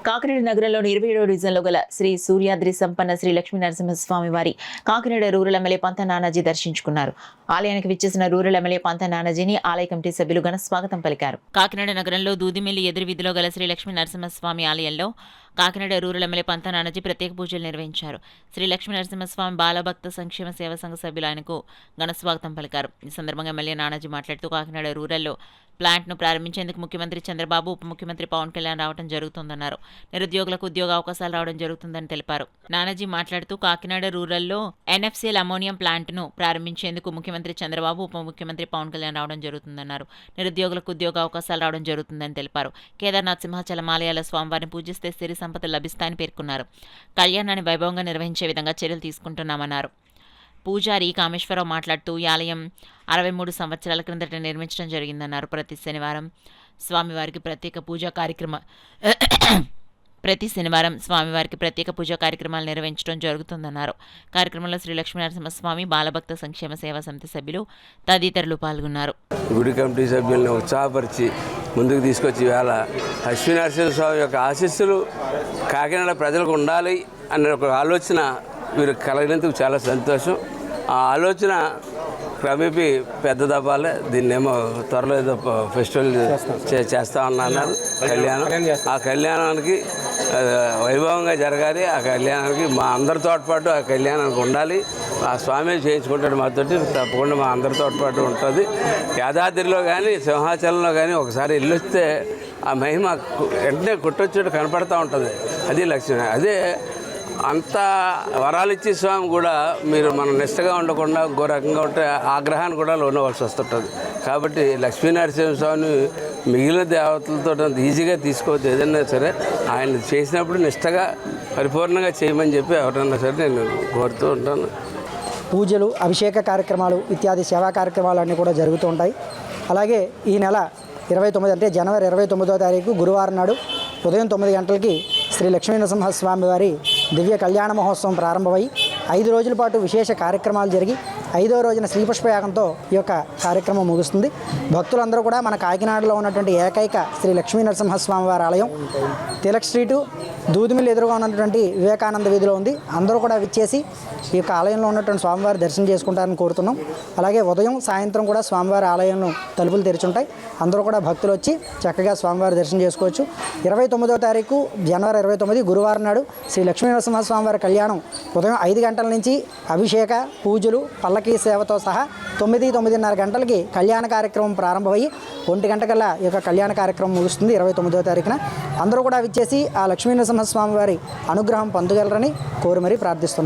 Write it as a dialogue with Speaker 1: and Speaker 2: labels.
Speaker 1: కాకినాడ నగరంలోని 27వ డివిజన్లో గల శ్రీ సూర్యాద్రి సంపన్న శ్రీ లక్ష్మీ నరసింహస్వామి వారి కాకినాడ రూరల్ ఎమ్మెల్యే పంత నానాజీ దర్శించుకున్నారు. ఆలయానికి విచ్చేసిన రూరల్ ఎమ్మెల్యే పంత నానాజీని ఆలయ కమిటీ సభ్యులు ఘన స్వాగతం పలికారు. కాకినాడ నగరంలో దూదిమిల్లి ఎదురు వీధిలో గల శ్రీ లక్ష్మీ నరసింహస్వామి ఆలయంలో కాకినాడ రూరల్ ఎమ్మెల్యే పంత నానాజీ ప్రత్యేక పూజలు నిర్వహించారు. శ్రీ లక్ష్మీ నరసింహస్వామి బాలభక్త సంక్షేమ సేవా సంఘ సభ్యులు ఆయనకు ఘన స్వాగతం పలికారు. ఈ సందర్భంగా ఎమ్మెల్యే నానాజీ మాట్లాడుతూ కాకినాడ రూరల్లో ప్లాంట్ను ప్రారంభించేందుకు ముఖ్యమంత్రి చంద్రబాబు, ఉప ముఖ్యమంత్రి పవన్ కళ్యాణ్ రావడం జరుగుతుందన్నారు. నిరుద్యోగులకు ఉద్యోగ అవకాశాలు రావడం జరుగుతుందని తెలిపారు. నానాజీ మాట్లాడుతూ కాకినాడ రూరల్లో ఎన్ఎఫ్సిఎల్ అమోనియం ప్లాంట్ను ప్రారంభించేందుకు ముఖ్యమంత్రి చంద్రబాబు, ఉప ముఖ్యమంత్రి పవన్ కళ్యాణ్ రావడం జరుగుతుందన్నారు. నిరుద్యోగులకు ఉద్యోగ అవకాశాలు రావడం జరుగుతుందని తెలిపారు. కేదార్నాథ్ సింహాచలం ఆలయాల స్వామివారిని పూజిస్తే సిరి సంపదలు లభిస్తాయని పేర్కొన్నారు. కళ్యాణాన్ని వైభవంగా నిర్వహించే విధంగా చర్యలు తీసుకుంటున్నామన్నారు. పూజారి కామేశ్వరరావు మాట్లాడుతూ ఈ ఆలయం 63 సంవత్సరాల క్రిందట నిర్మించడం జరిగిందన్నారు. ప్రతి శనివారం స్వామివారికి ప్రత్యేక పూజా కార్యక్రమాలు నిర్వహించడం జరుగుతుందన్నారు. కార్యక్రమంలో శ్రీ లక్ష్మీ నరసింహస్వామి బాలభక్త సంక్షేమ సేవా సమితి సభ్యులు తదితరులు పాల్గొన్నారు.
Speaker 2: గుడి కమిటీ సభ్యులను ఉత్సాహపరిచి ముందుకు తీసుకొచ్చి వేళ లక్ష్మీ నరసింహస్వామి యొక్క ఆశీస్సులు కాకినాడ ప్రజలకు ఉండాలి అనే ఒక ఆలోచన వీరు కలిగినందుకు చాలా సంతోషం. ఆ ఆలోచన క్రమేపీ పెద్దదవ్వాలి. దీన్నేమో త్వరలో ఏదో ఫెస్టివల్ చేస్తా ఉన్నారు కళ్యాణం. ఆ కళ్యాణానికి వైభవంగా జరగాలి. ఆ కళ్యాణానికి మా అందరి తోడ్పాటు ఆ కళ్యాణానికి ఉండాలి. ఆ స్వామి చేయించుకుంటాడు మాతోటి, తప్పకుండా మా అందరి తోడ్పాటు ఉంటుంది. యాదాద్రిలో కానీ సింహాచలంలో కానీ ఒకసారి వెళ్ళొస్తే ఆ మహిమ వెంటనే కుట్టొచ్చుడు కనపడుతూ ఉంటుంది. అది లక్ష్యం. అదే అంత వరాలు ఇచ్చే స్వామి కూడా మీరు మనం నిష్టగా ఉండకుండా ఇంకో రకంగా ఉంటే ఆగ్రహాన్ని కూడా లోనవలసి వస్తుంటుంది. కాబట్టి లక్ష్మీనరసింహ స్వామిని మిగిలిన దేవతలతో ఈజీగా తీసుకోవద్దు. ఏదైనా సరే ఆయన చేసినప్పుడు నిష్టగా పరిపూర్ణంగా చేయమని చెప్పి ఎవరైనా సరే నేను కోరుతూ ఉంటాను.
Speaker 3: పూజలు, అభిషేక కార్యక్రమాలు ఇత్యాది సేవా కార్యక్రమాలు అన్నీ కూడా జరుగుతూ ఉంటాయి. అలాగే ఈ నెల 29 అంటే జనవరి 29వ తారీఖు గురువారం నాడు ఉదయం 9 గంటలకి శ్రీ లక్ష్మీ నరసింహస్వామి వారి దివ్య కళ్యాణ మహోత్సవం ప్రారంభమై 5 రోజుల పాటు విశేష కార్యక్రమాలు జరిగి 5వ రోజున శ్రీపుష్పయాగంతో ఈ యొక్క కార్యక్రమం ముగుస్తుంది. భక్తులందరూ కూడా మన కాకినాడలో ఉన్నటువంటి ఏకైక శ్రీ లక్ష్మీ నరసింహస్వామి వారి ఆలయం తిలక్ స్ట్రీటు దూదిమిల్లి ఎదురుగా ఉన్నటువంటి వివేకానంద వీధిలో ఉంది. అందరూ కూడా విచ్చేసి ఈ యొక్క ఆలయంలో ఉన్నటువంటి స్వామివారి దర్శనం చేసుకుంటారని కోరుతున్నాం. అలాగే ఉదయం, సాయంత్రం కూడా స్వామివారి ఆలయంలో తలుపులు తెరిచుంటాయి. అందరూ కూడా భక్తులు వచ్చి చక్కగా స్వామివారి దర్శనం చేసుకోవచ్చు. 29వ తారీఖు జనవరి 29 గురువారం నాడు శ్రీ లక్ష్మీ నరసింహస్వామి వారి కళ్యాణం ఉదయం 5 గంటల నుంచి అభిషేక, పూజలు, పల్లకీ సేవతో సహా 9-9:30 గంటలకి కళ్యాణ కార్యక్రమం ప్రారంభమయ్యి 1 గంటకల్లా ఈ యొక్క కళ్యాణ కార్యక్రమం ముగుస్తుంది 29వ తారీఖున. అందరూ కూడా విచ్చేసి ఆ లక్ష్మీ నరసింహస్వామి వారి అనుగ్రహం పొందగలరని కోరి మరీ ప్రార్థిస్తున్నాం.